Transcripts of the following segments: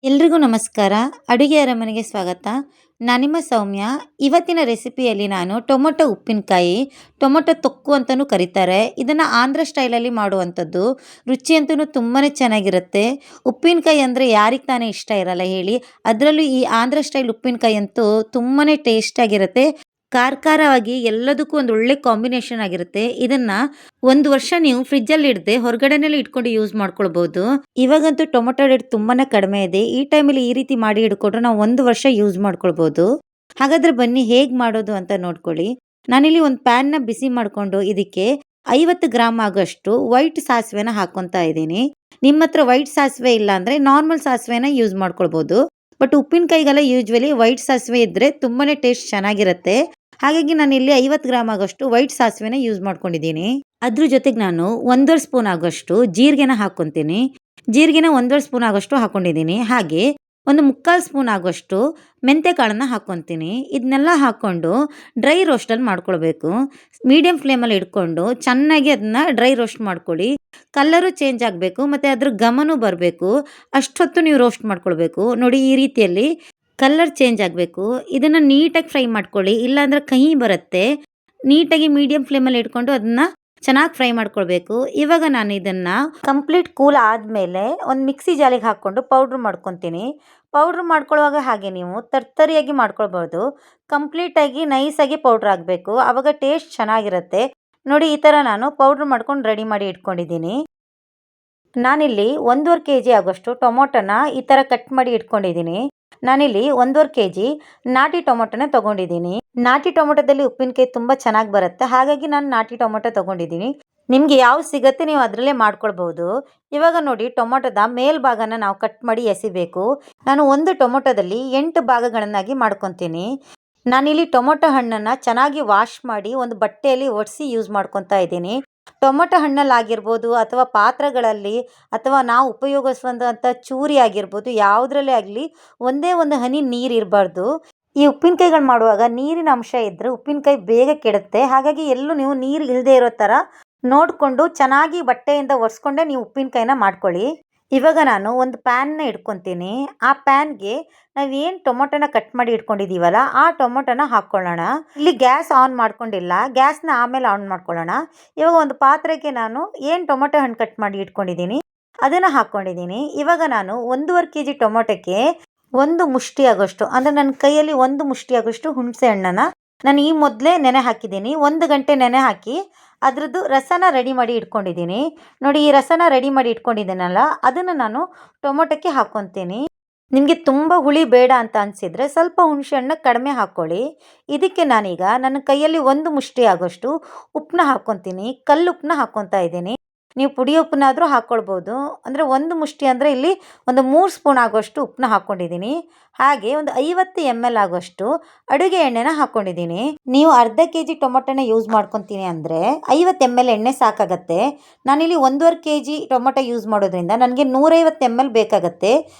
ಎಲ್ರಿಗೂ ನಮಸ್ಕಾರ. ಅಡುಗೆ ಅರಮನೆಗೆ ಸ್ವಾಗತ. ನಾನು ನಿಮ್ಮ ಸೌಮ್ಯ. ಇವತ್ತಿನ ರೆಸಿಪಿಯಲ್ಲಿ ನಾನು ಟೊಮೊಟೊ ಉಪ್ಪಿನಕಾಯಿ, ಟೊಮೊಟೊ ತೊಕ್ಕು ಅಂತಲೂ ಕರೀತಾರೆ. ಇದನ್ನು ಆಂಧ್ರ ಸ್ಟೈಲಲ್ಲಿ ಮಾಡುವಂಥದ್ದು. ರುಚಿಯಂತೂ ತುಂಬಾ ಚೆನ್ನಾಗಿರುತ್ತೆ. ಉಪ್ಪಿನಕಾಯಿ ಅಂದರೆ ಯಾರಿಗೆ ತಾನೇ ಇಷ್ಟ ಇರಲ್ಲ ಹೇಳಿ. ಅದರಲ್ಲೂ ಈ ಆಂಧ್ರ ಸ್ಟೈಲ್ ಉಪ್ಪಿನಕಾಯಿ ಅಂತೂ ತುಂಬಾ ಟೇಸ್ಟಾಗಿರುತ್ತೆ. ಖಾರವಾಗಿ ಎಲ್ಲದಕ್ಕೂ ಒಂದು ಒಳ್ಳೆ ಕಾಂಬಿನೇಷನ್ ಆಗಿರುತ್ತೆ. ಇದನ್ನ ಒಂದು ವರ್ಷ ನೀವು ಫ್ರಿಜ್ಜಲ್ಲಿ ಇಡದೆ ಹೊರಗಡೆನೆಲ್ಲ ಇಟ್ಕೊಂಡು ಯೂಸ್ ಮಾಡ್ಕೊಳ್ಬಹುದು. ಇವಾಗಂತೂ ಟೊಮೊಟೊ ರೇಟ್ ತುಂಬಾನೇ ಕಡಿಮೆ ಇದೆ. ಈ ಟೈಮಲ್ಲಿ ಈ ರೀತಿ ಮಾಡಿ ಇಟ್ಕೊಂಡ್ರೆ ನಾವು ಒಂದು ವರ್ಷ ಯೂಸ್ ಮಾಡ್ಕೊಳ್ಬಹುದು. ಹಾಗಾದ್ರೆ ಬನ್ನಿ ಹೇಗೆ ಮಾಡೋದು ಅಂತ ನೋಡ್ಕೊಳ್ಳಿ. ನಾನಿಲ್ಲಿ ಒಂದು ಪ್ಯಾನ್ನ ಬಿಸಿ ಮಾಡಿಕೊಂಡು ಇದಕ್ಕೆ 50 ಗ್ರಾಮ್ ಆಗೋಷ್ಟು ವೈಟ್ ಸಾಸಿವೆನ ಹಾಕೊತಾ ಇದ್ದೀನಿ. ನಿಮ್ಮ ಹತ್ರ ವೈಟ್ ಸಾಸಿವೆ ಇಲ್ಲ ಅಂದ್ರೆ ನಾರ್ಮಲ್ ಸಾಸಿವೆನ ಯೂಸ್ ಮಾಡ್ಕೊಳ್ಬಹುದು. ಬಟ್ ಉಪ್ಪಿನಕಾಯಿಗೆಲ್ಲ ಯೂಶ್ವಲಿ ವೈಟ್ ಸಾಸಿವೆ ಇದ್ರೆ ತುಂಬಾನೇ ಟೇಸ್ಟ್ ಚೆನ್ನಾಗಿರುತ್ತೆ. ಹಾಗಾಗಿ ನಾನು ಇಲ್ಲಿ 50 ಗ್ರಾಮ್ ಆಗೋಷ್ಟು ವೈಟ್ ಸಾಸಿವೆನ ಯೂಸ್ ಮಾಡ್ಕೊಂಡಿದ್ದೀನಿ. ಅದ್ರ ಜೊತೆಗೆ ನಾನು 1.5 ಸ್ಪೂನ್ ಆಗೋಷ್ಟು ಜೀರಿಗೆನ ಹಾಕ್ಕೊಂತೀನಿ. ಜೀರಿಗೆನ 1.5 ಸ್ಪೂನ್ ಆಗೋಷ್ಟು ಹಾಕೊಂಡಿದ್ದೀನಿ. ಹಾಗೆ ಒಂದು 3/4 ಸ್ಪೂನ್ ಆಗೋಷ್ಟು ಮೆಂತ್ಯ ಕಾಳನ್ನ ಹಾಕ್ಕೊಂತೀನಿ. ಇದನ್ನೆಲ್ಲ ಹಾಕ್ಕೊಂಡು ಡ್ರೈ ರೋಸ್ಟಲ್ಲಿ ಮಾಡ್ಕೊಳ್ಬೇಕು. ಮೀಡಿಯಂ ಫ್ಲೇಮಲ್ಲಿ ಇಟ್ಕೊಂಡು ಚೆನ್ನಾಗಿ ಅದನ್ನ ಡ್ರೈ ರೋಸ್ಟ್ ಮಾಡ್ಕೊಳ್ಳಿ. ಕಲರು ಚೇಂಜ್ ಆಗಬೇಕು ಮತ್ತು ಅದ್ರ ಘಮನೂ ಬರಬೇಕು. ಅಷ್ಟೊತ್ತು ನೀವು ರೋಸ್ಟ್ ಮಾಡ್ಕೊಳ್ಬೇಕು. ನೋಡಿ ಈ ರೀತಿಯಲ್ಲಿ ಕಲರ್ ಚೇಂಜ್ ಆಗಬೇಕು. ಇದನ್ನು ನೀಟಾಗಿ ಫ್ರೈ ಮಾಡ್ಕೊಳ್ಳಿ, ಇಲ್ಲಾಂದ್ರೆ ಕಹಿ ಬರುತ್ತೆ. ನೀಟಾಗಿ ಮೀಡಿಯಂ ಫ್ಲೇಮಲ್ಲಿ ಇಟ್ಕೊಂಡು ಅದನ್ನ ಚೆನ್ನಾಗಿ ಫ್ರೈ ಮಾಡ್ಕೊಳ್ಬೇಕು. ಇವಾಗ ನಾನು ಇದನ್ನ ಕಂಪ್ಲೀಟ್ ಕೂಲ್ ಆದಮೇಲೆ ಒಂದು ಮಿಕ್ಸಿ ಜಾಲಿಗೆ ಹಾಕ್ಕೊಂಡು ಪೌಡ್ರ್ ಮಾಡ್ಕೊತೀನಿ. ಪೌಡ್ರ್ ಮಾಡ್ಕೊಳ್ಳುವಾಗ ಹಾಗೆ ನೀವು ತರ್ತರಿಯಾಗಿ ಮಾಡ್ಕೊಳ್ಬೋದು. ಕಂಪ್ಲೀಟಾಗಿ ನೈಸಾಗಿ ಪೌಡ್ರ್ ಆಗಬೇಕು, ಆವಾಗ ಟೇಸ್ಟ್ ಚೆನ್ನಾಗಿರುತ್ತೆ. ನೋಡಿ ಈ ಥರ ನಾನು ಪೌಡ್ರ್ ಮಾಡ್ಕೊಂಡು ರೆಡಿ ಮಾಡಿ ಇಟ್ಕೊಂಡಿದ್ದೀನಿ. ನಾನಿಲ್ಲಿ 1.5 kg ಆಗೋಷ್ಟು ಟೊಮೊಟೊನ ಈ ಥರ ಕಟ್ ಮಾಡಿ ಇಟ್ಕೊಂಡಿದ್ದೀನಿ. ನಾನಿಲ್ಲಿ 1.5 kg ನಾಟಿ ಟೊಮೊಟೊನ ತೊಗೊಂಡಿದ್ದೀನಿ. ನಾಟಿ ಟೊಮೊಟೊದಲ್ಲಿ ಉಪ್ಪಿನಕಾಯಿ ತುಂಬ ಚೆನ್ನಾಗಿ ಬರುತ್ತೆ. ಹಾಗಾಗಿ ನಾನು ನಾಟಿ ಟೊಮೊಟೊ ತೊಗೊಂಡಿದ್ದೀನಿ. ನಿಮಗೆ ಯಾವ ಸಿಗುತ್ತೆ ನೀವು ಅದರಲ್ಲೇ ಮಾಡ್ಕೊಳ್ಬೋದು. ಇವಾಗ ನೋಡಿ ಟೊಮೊಟೊದ ಮೇಲ್ಭಾಗನ ನಾವು ಕಟ್ ಮಾಡಿ ಎಸಿಬೇಕು. ನಾನು ಒಂದು ಟೊಮೊಟೊದಲ್ಲಿ 8 ಭಾಗಗಳನ್ನಾಗಿ ಮಾಡ್ಕೊತೀನಿ. ನಾನಿಲ್ಲಿ ಟೊಮೊಟೊ ಹಣ್ಣನ್ನು ಚೆನ್ನಾಗಿ ವಾಶ್ ಮಾಡಿ ಒಂದು ಬಟ್ಟೆಯಲ್ಲಿ ಒರೆಸಿ ಯೂಸ್ ಮಾಡ್ಕೊತಾ ಇದ್ದೀನಿ. ಟೊಮೊಟೊ ಹಣ್ಣಲ್ಲಾಗಿರ್ಬೋದು ಅಥವಾ ಪಾತ್ರೆಗಳಲ್ಲಿ ಅಥವಾ ನಾವು ಉಪಯೋಗಿಸುವಂಥ ಚೂರಿ ಆಗಿರ್ಬೋದು, ಯಾವುದರಲ್ಲೇ ಆಗಲಿ ಒಂದೇ ಒಂದು ಹನಿ ನೀರು ಇರಬಾರ್ದು. ಈ ಉಪ್ಪಿನಕಾಯಿಗಳು ಮಾಡುವಾಗ ನೀರಿನ ಅಂಶ ಇದ್ದರೆ ಉಪ್ಪಿನಕಾಯಿ ಬೇಗ ಕೆಡುತ್ತೆ. ಹಾಗಾಗಿ ಎಲ್ಲೂ ನೀವು ನೀರು ಇಲ್ಲದೆ ಇರೋ ಥರ ನೋಡಿಕೊಂಡು ಚೆನ್ನಾಗಿ ಬಟ್ಟೆಯಿಂದ ಒರೆಸ್ಕೊಂಡೇ ನೀವು ಉಪ್ಪಿನಕಾಯಿನ ಮಾಡ್ಕೊಳ್ಳಿ. ಇವಾಗ ನಾನು ಒಂದು ಪ್ಯಾನ್ನ ಇಟ್ಕೊತೀನಿ. ಆ ಪ್ಯಾನ್ಗೆ ನಾವೇನು ಟೊಮೊಟೊನ ಕಟ್ ಮಾಡಿ ಇಟ್ಕೊಂಡಿದ್ದೀವಲ್ಲ ಆ ಟೊಮೊಟೊನ ಹಾಕ್ಕೊಳ್ಳೋಣ. ಇಲ್ಲಿ ಗ್ಯಾಸ್ ಆನ್ ಮಾಡ್ಕೊಂಡಿಲ್ಲ, ಗ್ಯಾಸ್ನ ಆಮೇಲೆ ಆನ್ ಮಾಡ್ಕೊಳ್ಳೋಣ. ಇವಾಗ ಒಂದು ಪಾತ್ರೆಗೆ ನಾನು ಏನು ಟೊಮೊಟೊ ಹಣ್ಣು ಕಟ್ ಮಾಡಿ ಇಟ್ಕೊಂಡಿದ್ದೀನಿ ಅದನ್ನು ಹಾಕ್ಕೊಂಡಿದ್ದೀನಿ. ಇವಾಗ ನಾನು 1.5 kg ಟೊಮೊಟೊಕ್ಕೆ ಒಂದು ಮುಷ್ಟಿ ಆಗೋಷ್ಟು, ಅಂದರೆ ನನ್ನ ಕೈಯಲ್ಲಿ ಒಂದು ಮುಷ್ಟಿ ಆಗೋಷ್ಟು ಹುಣಸೆ ಹಣ್ಣನ್ನು ನಾನು ಈ ಮೊದಲೇ ನೆನೆ ಹಾಕಿದ್ದೀನಿ. 1 ಗಂಟೆ ನೆನೆ ಹಾಕಿ ಅದರದ್ದು ರಸನ ರೆಡಿ ಮಾಡಿ ಇಟ್ಕೊಂಡಿದ್ದೀನಿ. ನೋಡಿ ಈ ರಸನ ರೆಡಿ ಮಾಡಿ ಇಟ್ಕೊಂಡಿದ್ದೀನಲ್ಲ ಅದನ್ನು ನಾನು ಟೊಮೊಟೊಕ್ಕೆ ಹಾಕ್ಕೊತೀನಿ. ನಿಮಗೆ ತುಂಬ ಹುಳಿ ಬೇಡ ಅಂತ ಅನಿಸಿದರೆ ಸ್ವಲ್ಪ ಹುಣಸೆ ಹಣ್ಣು ಕಡಿಮೆ ಹಾಕ್ಕೊಳ್ಳಿ. ಇದಕ್ಕೆ ನಾನೀಗ ನನ್ನ ಕೈಯಲ್ಲಿ ಒಂದು ಮುಷ್ಟಿ ಆಗೋಷ್ಟು ಉಪ್ಪನ್ನ ಹಾಕ್ಕೊತೀನಿ. ಕಲ್ಲುಪ್ಪನ್ನ ಹಾಕ್ಕೊತಾ ಇದ್ದೀನಿ. ನೀವು ಪುಡಿ ಉಪ್ಪನ್ನಾದರೂ ಹಾಕ್ಕೊಳ್ಬೋದು. ಅಂದರೆ ಒಂದು ಮುಷ್ಟಿ ಅಂದರೆ ಇಲ್ಲಿ ಒಂದು 3 ಸ್ಪೂನ್ ಆಗೋಷ್ಟು ಉಪ್ಪನ್ನ ಹಾಕ್ಕೊಂಡಿದ್ದೀನಿ. ಹಾಗೆ ಒಂದು 50 ml ಆಗೋಷ್ಟು ಅಡುಗೆ ಎಣ್ಣೆನ ಹಾಕ್ಕೊಂಡಿದ್ದೀನಿ. ನೀವು ಅರ್ಧ kg ಟೊಮೊಟೊನ ಯೂಸ್ ಮಾಡ್ಕೊತೀನಿ ಅಂದರೆ 50 ml ಎಣ್ಣೆ ಸಾಕಾಗತ್ತೆ. ನಾನಿಲ್ಲಿ 1.5 kg ಟೊಮೊಟೊ ಯೂಸ್ ಮಾಡೋದ್ರಿಂದ ನನಗೆ 150 ml ಬೇಕಾಗತ್ತೆ.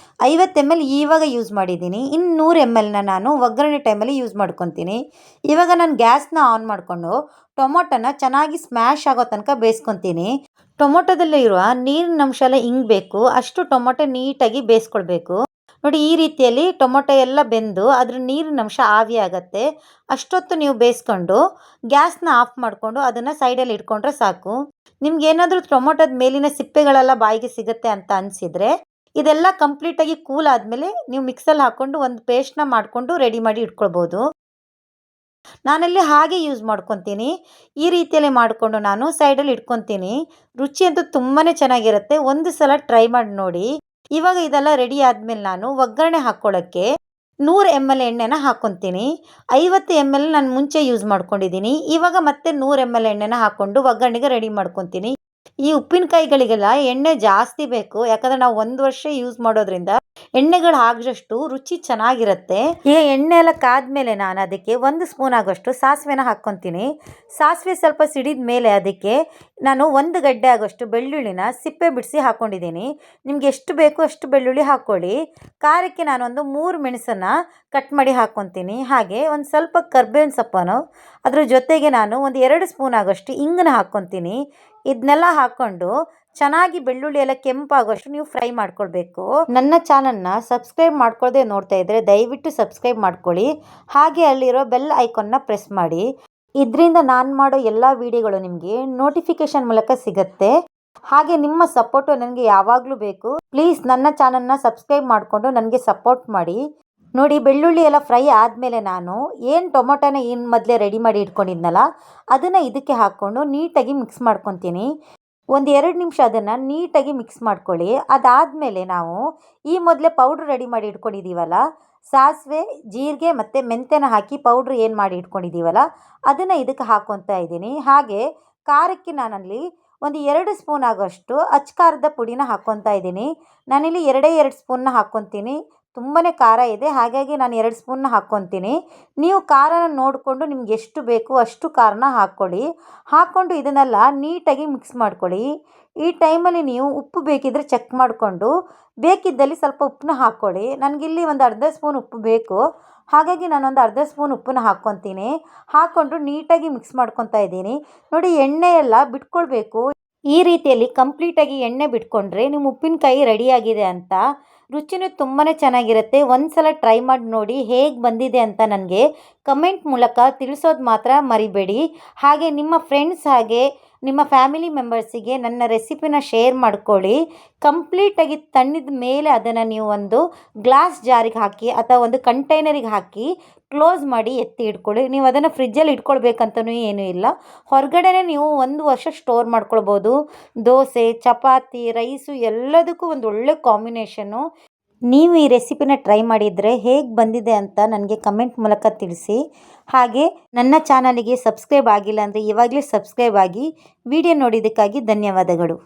50 ml ಇವಾಗ ಯೂಸ್ ಮಾಡಿದ್ದೀನಿ. ಇನ್ನು 100 mlನ ನಾನು ಒಗ್ಗರಣೆ ಟೈಮಲ್ಲಿ ಯೂಸ್ ಮಾಡ್ಕೊತೀನಿ. ಇವಾಗ ನಾನು ಗ್ಯಾಸ್ನ ಆನ್ ಮಾಡಿಕೊಂಡು ಟೊಮೊಟೊನ ಚೆನ್ನಾಗಿ ಸ್ಮ್ಯಾಶ್ ಆಗೋ ತನಕ ಬೇಯಿಸ್ಕೊತೀನಿ. ಟೊಮೊಟೊದಲ್ಲೇ ಇರುವ ನೀರಿನ ಅಂಶ ಎಲ್ಲ ಇಂಗಬೇಕು, ಅಷ್ಟು ಟೊಮೊಟೊ ನೀಟಾಗಿ ಬೇಯಿಸ್ಕೊಳ್ಬೇಕು. ನೋಡಿ ಈ ರೀತಿಯಲ್ಲಿ ಟೊಮೊಟೊ ಎಲ್ಲ ಬೆಂದು ಅದ್ರ ನೀರಿನ ಅಂಶ ಆವಿ ಆಗುತ್ತೆ. ಅಷ್ಟೊತ್ತು ನೀವು ಬೇಯಿಸ್ಕೊಂಡು ಗ್ಯಾಸ್ನ ಆಫ್ ಮಾಡಿಕೊಂಡು ಅದನ್ನು ಸೈಡಲ್ಲಿ ಇಟ್ಕೊಂಡ್ರೆ ಸಾಕು. ನಿಮ್ಗೆ ಏನಾದರೂ ಟೊಮೊಟೊದ ಮೇಲಿನ ಸಿಪ್ಪೆಗಳೆಲ್ಲ ಬಾಯಿಗೆ ಸಿಗುತ್ತೆ ಅಂತ ಅನಿಸಿದರೆ ಇದೆಲ್ಲ ಕಂಪ್ಲೀಟಾಗಿ ಕೂಲ್ ಆದಮೇಲೆ ನೀವು ಮಿಕ್ಸಲ್ಲಿ ಹಾಕ್ಕೊಂಡು ಒಂದು ಪೇಸ್ಟ್ನ ಮಾಡಿಕೊಂಡು ರೆಡಿ ಮಾಡಿ ಇಟ್ಕೊಳ್ಬೋದು. ನಾನಲ್ಲಿ ಹಾಗೆ ಯೂಸ್ ಮಾಡ್ಕೊತೀನಿ. ಈ ರೀತಿಯಲ್ಲೇ ಮಾಡಿಕೊಂಡು ನಾನು ಸೈಡಲ್ಲಿ ಇಟ್ಕೊತೀನಿ. ರುಚಿ ಅಂತೂ ತುಂಬಾ ಚೆನ್ನಾಗಿರುತ್ತೆ. ಒಂದು ಸಲ ಟ್ರೈ ಮಾಡಿ ನೋಡಿ. ಇವಾಗ ಇದೆಲ್ಲ ರೆಡಿ ಆದಮೇಲೆ ನಾನು ಒಗ್ಗರಣೆ ಹಾಕ್ಕೊಳ್ಳೋಕ್ಕೆ 100 ml ಎಣ್ಣೆನ ಹಾಕ್ಕೊತೀನಿ. 50 ml ನಾನು ಮುಂಚೆ ಯೂಸ್ ಮಾಡ್ಕೊಂಡಿದ್ದೀನಿ. ಇವಾಗ ಮತ್ತೆ 100 ml ಎಣ್ಣೆನ ಹಾಕ್ಕೊಂಡು ಒಗ್ಗರಣೆಗೆ ರೆಡಿ ಮಾಡ್ಕೊತೀನಿ. ಈ ಉಪ್ಪಿನಕಾಯಿಗಳಿಗೆಲ್ಲ ಎಣ್ಣೆ ಜಾಸ್ತಿ ಬೇಕು, ಯಾಕಂದರೆ ನಾವು ಒಂದು ವರ್ಷ ಯೂಸ್ ಮಾಡೋದ್ರಿಂದ ಎಣ್ಣೆಗಳು ಹಾಕಿದಷ್ಟು ರುಚಿ ಚೆನ್ನಾಗಿರುತ್ತೆ. ಈಗ ಎಣ್ಣೆ ಎಲ್ಲ ಕಾದ್ಮೇಲೆ ನಾನು ಅದಕ್ಕೆ 1 ಸ್ಪೂನ್ ಆಗೋಷ್ಟು ಸಾಸಿವೆನ ಹಾಕ್ಕೊತೀನಿ. ಸಾಸಿವೆ ಸ್ವಲ್ಪ ಸಿಡಿದ ಮೇಲೆ ಅದಕ್ಕೆ ನಾನು 1 ಗಡ್ಡೆ ಆಗೋಷ್ಟು ಬೆಳ್ಳುಳ್ಳಿನ ಸಿಪ್ಪೆ ಬಿಡಿಸಿ ಹಾಕ್ಕೊಂಡಿದ್ದೀನಿ. ನಿಮ್ಗೆ ಎಷ್ಟು ಬೇಕು ಅಷ್ಟು ಬೆಳ್ಳುಳ್ಳಿ ಹಾಕ್ಕೊಳ್ಳಿ. ಖಾರಕ್ಕೆ ನಾನೊಂದು 3 ಮೆಣಸನ್ನು ಕಟ್ ಮಾಡಿ ಹಾಕ್ಕೊತೀನಿ. ಹಾಗೆ ಒಂದು ಸ್ವಲ್ಪ ಕರ್ಬೇವಿನ ಸೊಪ್ಪನ್ನು, ಅದ್ರ ಜೊತೆಗೆ ನಾನು ಒಂದು 2 ಸ್ಪೂನ್ ಆಗೋಷ್ಟು ಇಂಗನ್ನ ಹಾಕ್ಕೊತೀನಿ. ಇದನ್ನೆಲ್ಲ ಹಾಕ್ಕೊಂಡು ಚೆನ್ನಾಗಿ ಬೆಳ್ಳುಳ್ಳಿ ಎಲ್ಲ ಕೆಂಪಾಗೋಷ್ಟು ನೀವು ಫ್ರೈ ಮಾಡ್ಕೊಳ್ಬೇಕು. ನನ್ನ ಚಾನಲ್ನ ಸಬ್ಸ್ಕ್ರೈಬ್ ಮಾಡ್ಕೊಳ್ಳದೆ ನೋಡ್ತಾ ಇದ್ರೆ ದಯವಿಟ್ಟು ಸಬ್ಸ್ಕ್ರೈಬ್ ಮಾಡ್ಕೊಳ್ಳಿ. ಹಾಗೆ ಅಲ್ಲಿರೋ ಬೆಲ್ ಐಕಾನ್ನ ಪ್ರೆಸ್ ಮಾಡಿ. ಇದರಿಂದ ನಾನು ಮಾಡೋ ಎಲ್ಲ ವಿಡಿಯೋಗಳು ನಿಮಗೆ ನೋಟಿಫಿಕೇಶನ್ ಮೂಲಕ ಸಿಗುತ್ತೆ. ಹಾಗೆ ನಿಮ್ಮ ಸಪೋರ್ಟು ನನಗೆ ಯಾವಾಗಲೂ ಬೇಕು. ಪ್ಲೀಸ್ ನನ್ನ ಚಾನಲ್ನ ಸಬ್ಸ್ಕ್ರೈಬ್ ಮಾಡಿಕೊಂಡು ನನಗೆ ಸಪೋರ್ಟ್ ಮಾಡಿ. ನೋಡಿ, ಬೆಳ್ಳುಳ್ಳಿ ಎಲ್ಲ ಫ್ರೈ ಆದಮೇಲೆ ನಾನು ಟೊಮೊಟೊನ ಮೊದಲೇ ರೆಡಿ ಮಾಡಿ ಇಟ್ಕೊಂಡಿದ್ನಲ್ಲ ಅದನ್ನು ಇದಕ್ಕೆ ಹಾಕ್ಕೊಂಡು ನೀಟಾಗಿ ಮಿಕ್ಸ್ ಮಾಡ್ಕೊತೀನಿ. ಒಂದು 2 ನಿಮಿಷ ಅದನ್ನು ನೀಟಾಗಿ ಮಿಕ್ಸ್ ಮಾಡ್ಕೊಳ್ಳಿ. ಅದಾದಮೇಲೆ ನಾವು ಮೊದಲೇ ಪೌಡ್ರ್ ರೆಡಿ ಮಾಡಿ ಇಟ್ಕೊಂಡಿದ್ದೀವಲ್ಲ, ಸಾಸಿವೆ, ಜೀರಿಗೆ ಮತ್ತು ಮೆಂತ್ಯನ ಹಾಕಿ ಪೌಡ್ರ್ ಏನು ಮಾಡಿ ಇಟ್ಕೊಂಡಿದ್ದೀವಲ್ಲ ಅದನ್ನು ಇದಕ್ಕೆ ಹಾಕ್ಕೊತಾ ಇದ್ದೀನಿ. ಹಾಗೆ ಖಾರಕ್ಕೆ ನಾನಲ್ಲಿ ಒಂದು 2 ಸ್ಪೂನ್ ಆಗೋಷ್ಟು ಅಚ್ಚ ಖಾರದ ಪುಡಿನ ಹಾಕ್ಕೊತಾ ಇದ್ದೀನಿ. ನಾನಿಲ್ಲಿ 2 ಸ್ಪೂನ್ನ ಹಾಕ್ಕೊತೀನಿ. ತುಂಬಾ ಖಾರ ಇದೆ, ಹಾಗಾಗಿ ನಾನು 2 ಸ್ಪೂನ್ನ ಹಾಕ್ಕೊತೀನಿ. ನೀವು ಖಾರನ ನೋಡಿಕೊಂಡು ನಿಮ್ಗೆ ಎಷ್ಟು ಬೇಕು ಅಷ್ಟು ಖಾರನ ಹಾಕ್ಕೊಂಡು ಇದನ್ನೆಲ್ಲ ನೀಟಾಗಿ ಮಿಕ್ಸ್ ಮಾಡ್ಕೊಳ್ಳಿ. ಈ ಟೈಮಲ್ಲಿ ನೀವು ಉಪ್ಪು ಬೇಕಿದ್ದರೆ ಚೆಕ್ ಮಾಡಿಕೊಂಡು ಬೇಕಿದ್ದಲ್ಲಿ ಸ್ವಲ್ಪ ಉಪ್ಪನ್ನ ಹಾಕ್ಕೊಳ್ಳಿ. ನನಗಿಲ್ಲಿ ಒಂದು ಅರ್ಧ ಸ್ಪೂನ್ ಉಪ್ಪು ಬೇಕು, ಹಾಗಾಗಿ ನಾನೊಂದು ಅರ್ಧ ಸ್ಪೂನ್ ಉಪ್ಪನ್ನ ಹಾಕ್ಕೊತೀನಿ. ಹಾಕ್ಕೊಂಡು ನೀಟಾಗಿ ಮಿಕ್ಸ್ ಮಾಡ್ಕೊತಾ ಇದ್ದೀನಿ. ನೋಡಿ, ಎಣ್ಣೆ ಎಲ್ಲ ಬಿಟ್ಕೊಳ್ಬೇಕು. ಈ ರೀತಿಯಲ್ಲಿ ಕಂಪ್ಲೀಟಾಗಿ ಎಣ್ಣೆ ಬಿಟ್ಕೊಂಡ್ರೆ ನಿಮ್ಮ ಉಪ್ಪಿನಕಾಯಿ ರೆಡಿಯಾಗಿದೆ ಅಂತ. ರುಚಿನೂ ತುಂಬಾ ಚೆನ್ನಾಗಿರುತ್ತೆ. ಒಂದು ಸಲ ಟ್ರೈ ಮಾಡಿ ನೋಡಿ, ಹೇಗೆ ಬಂದಿದೆ ಅಂತ ನನಗೆ ಕಮೆಂಟ್ ಮೂಲಕ ತಿಳಿಸೋದು ಮಾತ್ರ ಮರಿಬೇಡಿ. ಹಾಗೆ ನಿಮ್ಮ ಫ್ರೆಂಡ್ಸ್ ಹಾಗೆ ನಿಮ್ಮ ಫ್ಯಾಮಿಲಿ ಮೆಂಬರ್ಸಿಗೆ ನನ್ನ ರೆಸಿಪಿನ ಶೇರ್ ಮಾಡ್ಕೊಳ್ಳಿ. ಕಂಪ್ಲೀಟಾಗಿ ತಣ್ಣಿದ ಮೇಲೆ ಅದನ್ನು ನೀವು ಒಂದು ಗ್ಲಾಸ್ ಜಾರಿಗೆ ಹಾಕಿ ಅಥವಾ ಒಂದು ಕಂಟೈನರಿಗೆ ಹಾಕಿ ಕ್ಲೋಸ್ ಮಾಡಿ ಎತ್ತಿ ಇಟ್ಕೊಳ್ಳಿ. ನೀವು ಅದನ್ನು ಫ್ರಿಜ್ಜಲ್ಲಿ ಇಟ್ಕೊಳ್ಬೇಕಂತನೂ ಏನೂ ಇಲ್ಲ. ಹೊರಗಡೆನೇ ನೀವು 1 ವರ್ಷ ಸ್ಟೋರ್ ಮಾಡ್ಕೊಳ್ಬೋದು. ದೋಸೆ, ಚಪಾತಿ, ರೈಸು ಎಲ್ಲದಕ್ಕೂ ಒಂದು ಒಳ್ಳೆ ಕಾಂಬಿನೇಷನ್ನು. ನೀವು ಈ ರೆಸಿಪಿನ ಟ್ರೈ ಮಾಡಿದರೆ ಹೇಗೆ ಬಂದಿದೆ ಅಂತ ನನಗೆ ಕಮೆಂಟ್ ಮೂಲಕ ತಿಳಿಸಿ. ಹಾಗೆ ನನ್ನ ಚಾನಲಿಗೆ ಸಬ್ಸ್ಕ್ರೈಬ್ ಆಗಿಲ್ಲ ಅಂದರೆ ಇವಾಗಲೇ ಸಬ್ಸ್ಕ್ರೈಬ್ ಆಗಿ. ವಿಡಿಯೋ ನೋಡಿದ್ದಕ್ಕಾಗಿ ಧನ್ಯವಾದಗಳು.